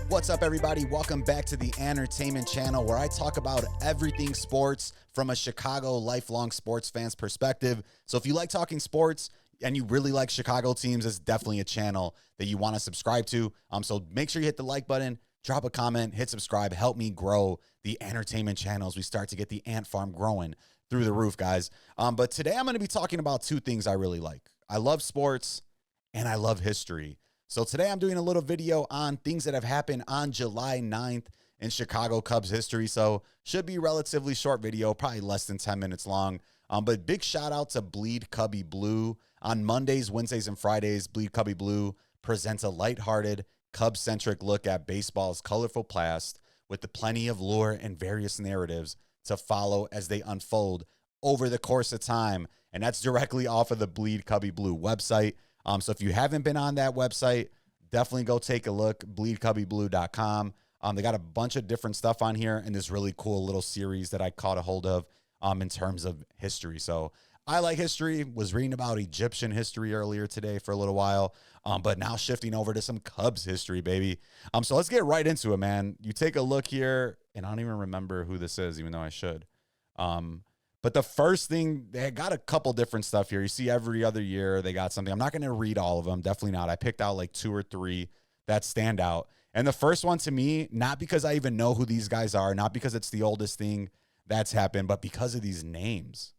What's up, everybody? Welcome back to the Entertainment Channel, where I talk about everything sports from a Chicago lifelong sports fan's perspective. So if you like talking sports and you really like Chicago teams, it's definitely a channel that you want to subscribe to. So make sure you hit the like button, drop a comment, hit subscribe, help me grow the Entertainment Channel as we start to get the ant farm growing through the roof, guys. But today I'm going to be talking about two things I really like. I love sports and I love history. So today I'm doing a little video on things that have happened on July 9th in Chicago Cubs history. So should be a relatively short video, probably less than 10 minutes long. But big shout out to Bleed Cubbie Blue. On Mondays, Wednesdays, and Fridays, Bleed Cubbie Blue presents a lighthearted, Cubs-centric look at baseball's colorful past with the plenty of lure and various narratives to follow as they unfold over the course of time. And that's directly off of the Bleed Cubbie Blue website. So if you haven't been on that website, definitely go take a look, bleedcubbieblue.com. They got a bunch of different stuff on here and this really cool little series that I caught a hold of in terms of history. So I like history, was reading about Egyptian history earlier today for a little while, but now shifting over to some Cubs history, baby. So let's get right into it, man. You take a look here, and I don't even remember who this is, even though I should. But the first thing, they got a couple different stuff here. You see every other year they got something. I'm not going to read all of them. Definitely not. I picked out like 2 or 3 that stand out. And the first one to me, not because I even know who these guys are, not because it's the oldest thing that's happened, but because of these names.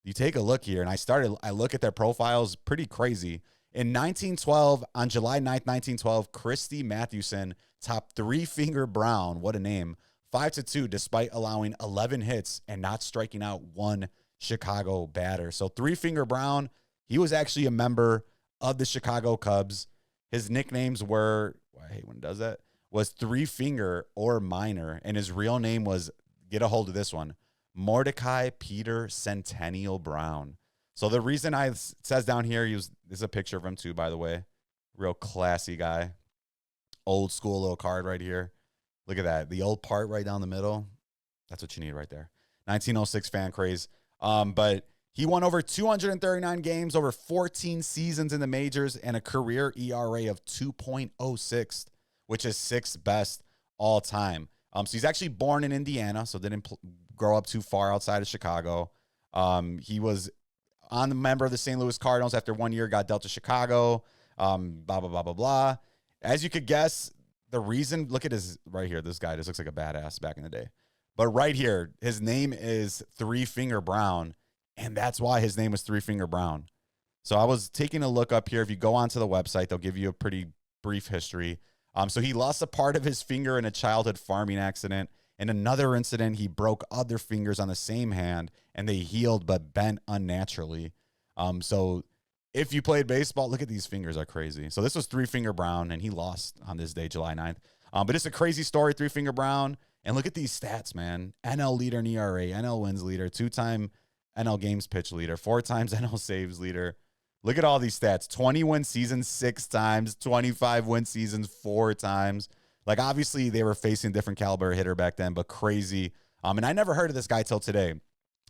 You take a look here, and I look at their profiles, pretty crazy. In 1912, on July 9th, 1912, Christy Mathewson topped 3-Finger Brown. What a name. 5-2, despite allowing 11 hits and not striking out one Chicago batter. So 3-Finger Brown, he was actually a member of the Chicago Cubs. His nicknames were, I hate when it does that, was 3-Finger or Minor. And his real name was, get a hold of this one, Mordecai Peter Centennial Brown. So the reason it says down here, this is a picture of him too, by the way. Real classy guy. Old school little card right here. Look at that. The old part right down the middle. That's what you need right there. 1906 fan craze. But he won over 239 games, over 14 seasons in the majors, and a career ERA of 2.06, which is 6th best all time. So he's actually born in Indiana, so didn't grow up too far outside of Chicago. He was on the member of the St. Louis Cardinals after 1 year, got dealt to Chicago, blah, blah, blah, blah, blah. As you could guess, the reason, look at his right here. This guy just looks like a badass back in the day. But right here, his name is 3-Finger Brown, and that's why his name was 3-Finger Brown. So I was taking a look up here. If you go onto the website, they'll give you a pretty brief history. So he lost a part of his finger in a childhood farming accident. In another incident, he broke other fingers on the same hand, and they healed but bent unnaturally. So if you played baseball, look at these fingers are crazy. So this was 3-Finger Brown, and he lost on this day, July 9th. But it's a crazy story, 3-Finger Brown. And look at these stats, man. NL leader in ERA, NL wins leader, 2-time NL games pitch leader, 4 times NL saves leader. Look at all these stats. 20-win seasons 6 times, 25-win seasons 4 times. Like, obviously, they were facing different caliber hitter back then, but crazy. And I never heard of this guy till today.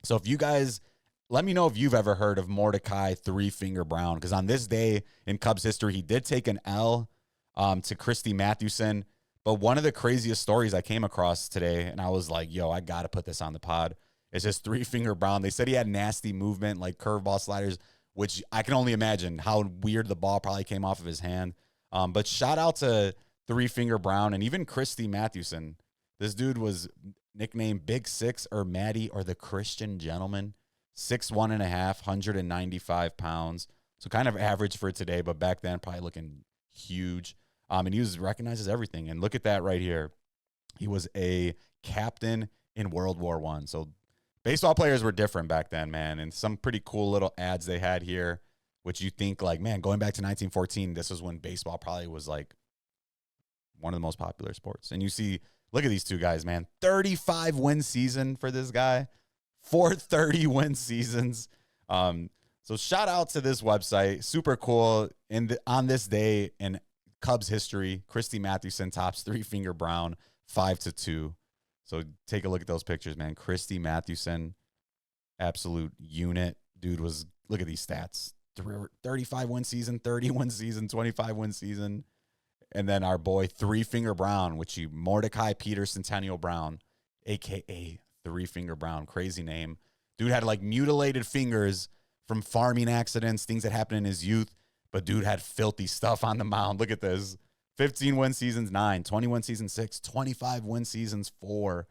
So if you guys... let me know if you've ever heard of Mordecai 3-Finger Brown, because on this day in Cubs history, he did take an L to Christy Mathewson. But one of the craziest stories I came across today, and I was like, yo, I got to put this on the pod, is just 3-Finger Brown. They said he had nasty movement, like curveball sliders, which I can only imagine how weird the ball probably came off of his hand. But shout out to 3-Finger Brown and even Christy Mathewson. This dude was nicknamed Big Six or Matty or the Christian Gentleman. 6'1.5", 195 pounds. So kind of average for today, but back then probably looking huge. And he was recognized as everything. And look at that right here. He was a captain in World War I. So baseball players were different back then, man. And some pretty cool little ads they had here, which you think like, man, going back to 1914, this was when baseball probably was like one of the most popular sports. And you see, look at these two guys, man. 35-win season for this guy. 430-win seasons. So shout out to this website. Super cool. On this day in Cubs history, Christy Mathewson tops 3-Finger Brown 5-2. So take a look at those pictures, man. Christy Mathewson, absolute unit. Dude was, look at these stats. 35-win season, 30-win season, 25-win season. And then our boy Three Finger Brown, which you Mordecai Peter Centennial Brown, a.k.a. Three Finger Brown. Crazy name. Dude had like mutilated fingers from farming accidents, things that happened in his youth. But dude had filthy stuff on the mound. Look at this. 15 win seasons, 9. 21 seasons, 6. 25 win seasons, 4.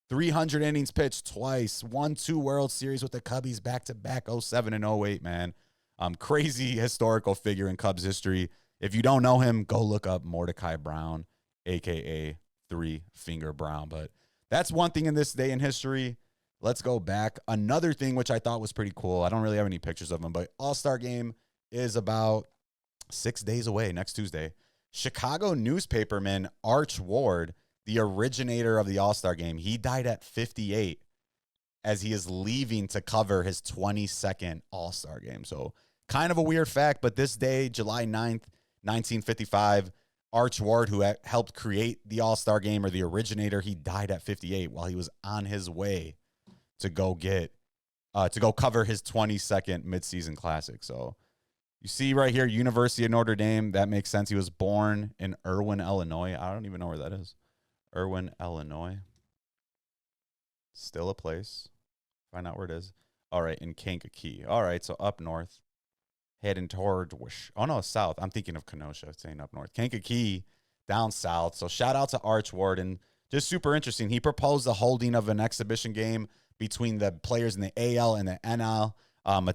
300 innings pitched twice. Won 2 World Series with the Cubbies back-to-back 07 and 08, man. Crazy historical figure in Cubs history. If you don't know him, go look up Mordecai Brown, a.k.a. Three Finger Brown. But that's one thing in this day in history. Let's go back. Another thing which I thought was pretty cool. I don't really have any pictures of him, but All-Star Game is about 6 days away, next Tuesday. Chicago newspaperman Arch Ward, the originator of the All-Star Game, he died at 58 as he is leaving to cover his 22nd All-Star Game. So kind of a weird fact, but this day, July 9th, 1955, Arch Ward, who helped create the All-Star Game, or the originator, he died at 58 while he was on his way to go cover his 22nd midseason classic. So you see right here, University of Notre Dame. That makes sense. He was born in Irwin, Illinois. I don't even know where that is. Irwin, Illinois. Still a place. Find out where it is. All right, in Kankakee. All right, so up north. Heading toward, oh no, south. I'm thinking of Kenosha, saying up north. Kankakee, down south. So shout out to Arch Ward, and just super interesting. He proposed the holding of an exhibition game between the players in the AL and the NL, an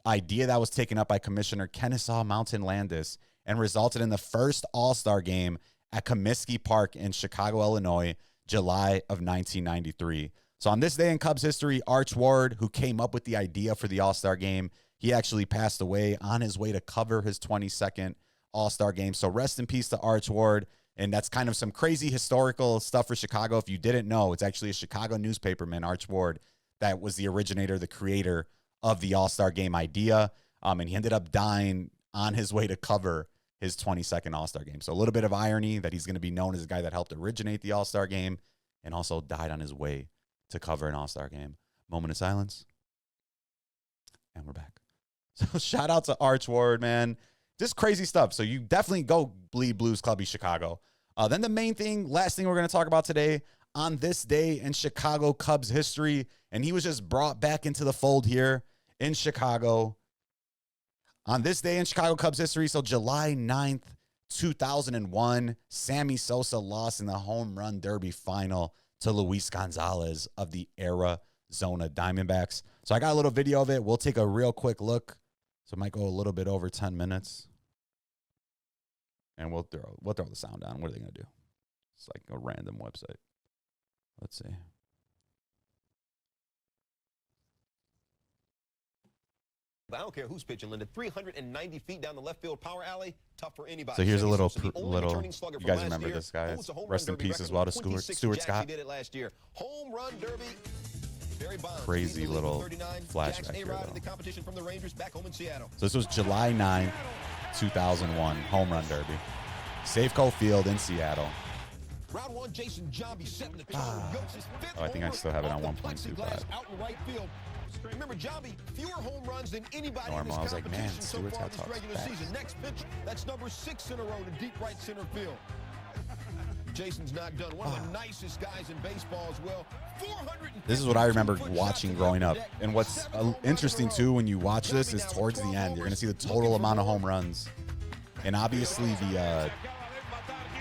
idea that was taken up by Commissioner Kennesaw Mountain Landis and resulted in the first All-Star Game at Comiskey Park in Chicago, Illinois, July of 1993. So on this day in Cubs history, Arch Ward, who came up with the idea for the All-Star Game, he actually passed away on his way to cover his 22nd All-Star Game. So rest in peace to Arch Ward. And that's kind of some crazy historical stuff for Chicago. If you didn't know, it's actually a Chicago newspaperman, Arch Ward, that was the originator, the creator of the All-Star Game idea. And he ended up dying on his way to cover his 22nd All-Star Game. So a little bit of irony that he's going to be known as the guy that helped originate the All-Star Game and also died on his way to cover an All-Star Game. Moment of silence. And we're back. So shout out to Arch Ward, man. Just crazy stuff. So you definitely go bleed Blues Clubby Chicago. Then the main thing, last thing we're going to talk about today, on this day in Chicago Cubs history, and he was just brought back into the fold here in Chicago. On this day in Chicago Cubs history, so July 9th, 2001, Sammy Sosa lost in the home run derby final to Luis Gonzalez of the Arizona Diamondbacks. So I got a little video of it. We'll take a real quick look. So it might go a little bit over 10 minutes. And we'll throw the sound down. What are they going to do? It's like a random website. Let's see. I don't care who's pitching, Linda. 390 feet down the left field power alley. Tough for anybody. So here's a little, you guys remember this guy. Rest in peace as well to Stuart Scott. Did it last year. Home run derby. Crazy little flashback here, though. So this was July 9th, 2001, home run derby. Safeco Field in Seattle. Round one, Jason Johnby setting the tone. Oh, I think I still have it on 1.25. Remember, Johnby, fewer home runs than anybody Normal. in this I was like, man, competition so Stewart's far got this regular season. Next pitch, that's number 6 in a row to deep right center field. Jason's not done. One of the nicest guys in baseball as well. This is what I remember watching growing up. And what's interesting, too, when you watch this is towards the end, you're going to see the total amount of home runs. And obviously the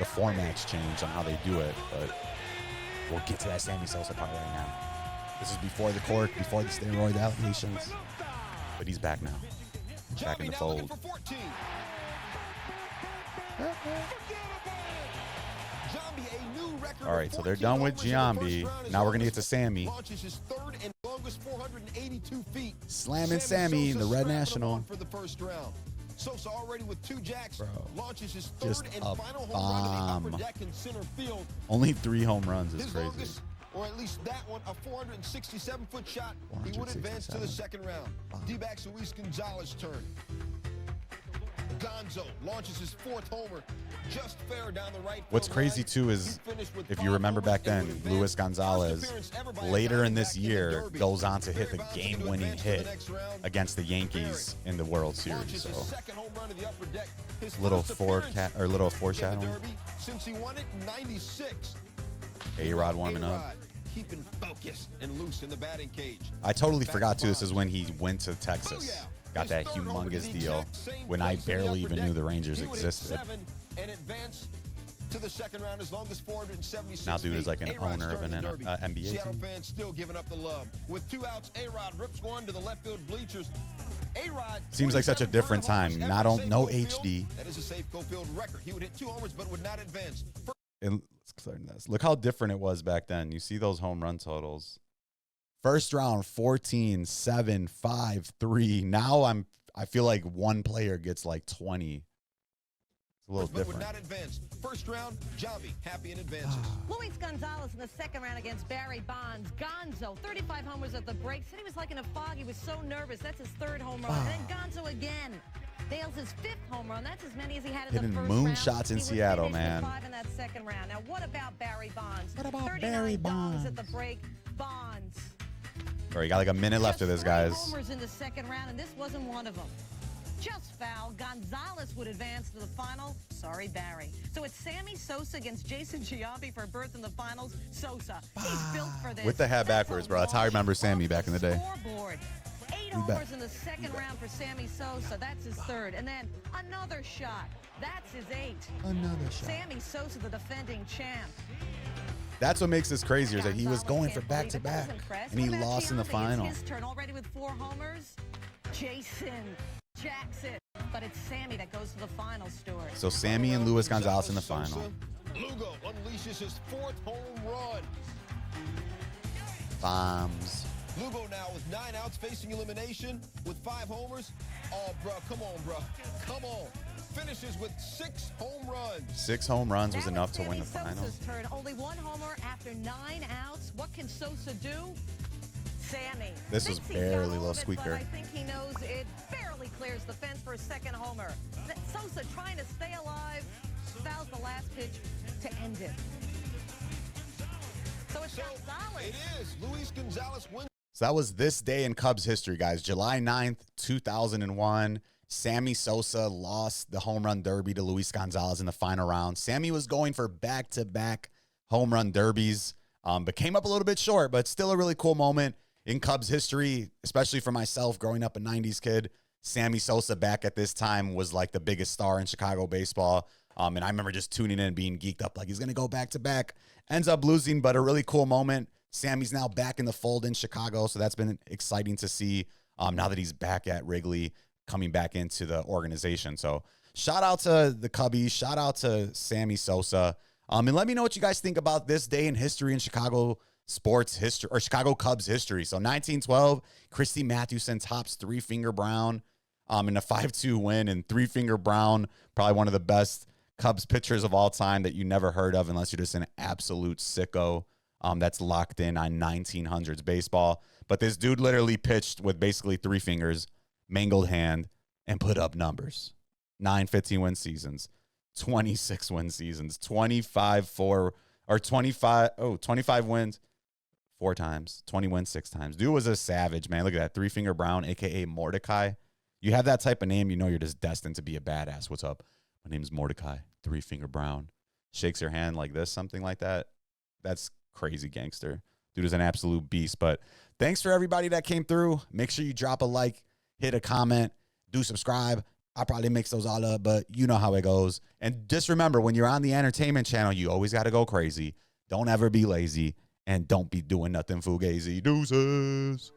formats change on how they do it. But we'll get to that Sammy Sosa part right now. This is before the court, before the steroid allegations. But he's back now. Back in the fold. All right, so they're done with Giambi. Now we're going to get to Sammy. Slamming Sammy in the Red National. Sosa already with 2 jacks. Bro, launches his just third and a final bomb. home run to the upper deck in center field. Only 3 home runs is his crazy. Longest, or at least that one, a 467-foot shot. He would advance to the second round. D-backs Luis Gonzalez turn. Gonzo launches his 4th homer. Just fair down the right. What's crazy too is, if you remember back then, Luis Gonzalez later in this year goes on to hit the game-winning hit against the Yankees in the World Series. So little foreshadowing. Since he won it in '96. A-Rod warming up. Keeping focused and loose in the batting cage. I totally forgot too. This is when he went to Texas. Got that humongous deal when I barely even knew the Rangers existed. And advance to the second round as long as 476. Now dude is like an owner of an NBA Seattle team. fans still giving up the love. With 2 outs, A-Rod rips one to the left field bleachers. A-Rod Seems like such a different time. No HD. That is a safe go-field record. He would hit 2 homers but would not advance. And let's clear this. Look how different it was back then. You see those home run totals. First round 14, 7, 5, 3. Now I feel like one player gets like 20. It's a little different. Would not advance. First round, Jambi, happy in advances. Luis Gonzalez in the second round against Barry Bonds. Gonzo, 35 homers at the break. Said he was like in a fog. He was so nervous. That's his 3rd home run. And then Gonzo again. Nails his 5th home run. That's as many as he had in the first round. Moonshots in Seattle, man. 5 in that second round. Now, what about Barry Bonds? What about 39 Barry Bonds? At the break. Bonds. All right, you got like a minute left of this, guys. Homers in the second round, and this wasn't one of them. Just foul. Gonzalez would advance to the final. Sorry, Barry. So it's Sammy Sosa against Jason Giambi for a berth in the finals. Sosa, he's built for this. With the hat backwards, bro. That's how I remember Sammy back in the day. Scoreboard. 8 homers in the second round for Sammy Sosa. That's his 3rd. And then another shot. That's his 8th. Another shot. Sammy Sosa, the defending champ. That's what makes this crazier, is that he was going for back-to-back, and he lost in the final. It's his turn already with 4 homers. Jason Jackson. But it's Sammy that goes to the final, Stuart. So Sammy and Luis Gonzalez in the final. Lugo unleashes his 4th home run. Bombs. Lugo now with 9 outs facing elimination with 5 homers. Oh, bro, come on, bro. Come on. Finishes with 6 home runs. 6 home runs was enough to win the final. Sosa's turn. Only 1 homer after 9 outs. What can Sosa do? Sammy. This was barely a little squeaker. But I think he knows it barely clears the fence for a second homer. Sosa trying to stay alive. Fouls the last pitch to end it. So it's Gonzalez. It is. Luis Gonzalez wins. So that was this day in Cubs history, guys. July 9th, 2001. Sammy Sosa lost the home run derby to Luis Gonzalez in the final round. Sammy was going for back-to-back home run derbies, but came up a little bit short, but still a really cool moment in Cubs history, especially for myself growing up a 90s kid. Sammy Sosa back at this time was like the biggest star in Chicago baseball. And I remember just tuning in and being geeked up like he's going to go back-to-back. Ends up losing, but a really cool moment. Sammy's now back in the fold in Chicago, so that's been exciting to see now that he's back at Wrigley, coming back into the organization. So shout out to the Cubbies. Shout out to Sammy Sosa. And let me know what you guys think about this day in history in Chicago sports history, or Chicago Cubs history. So 1912, Christy Mathewson tops Three Finger Brown in a 5-2 win. And Three Finger Brown, probably one of the best Cubs pitchers of all time that you never heard of unless you're just an absolute sicko that's locked in on 1900s baseball. But this dude literally pitched with basically 3 fingers, mangled hand, and put up numbers. 9 15-win seasons, 26 win seasons, 25 wins 4 times, 20 wins 6 times. Dude was a savage, man. Look at that. 3 Finger Brown, a.k.a. Mordecai. You have that type of name, you know you're just destined to be a badass. What's up? My name's Mordecai, 3 Finger Brown. Shakes your hand like this, something like that. That's crazy gangster. Dude is an absolute beast. But thanks for everybody that came through. Make sure you drop a like, hit a comment, do subscribe. I probably mix those all up, but you know how it goes. And just remember, when you're on the entertainment channel, you always got to go crazy. Don't ever be lazy, and don't be doing nothing fugazi. Deuces.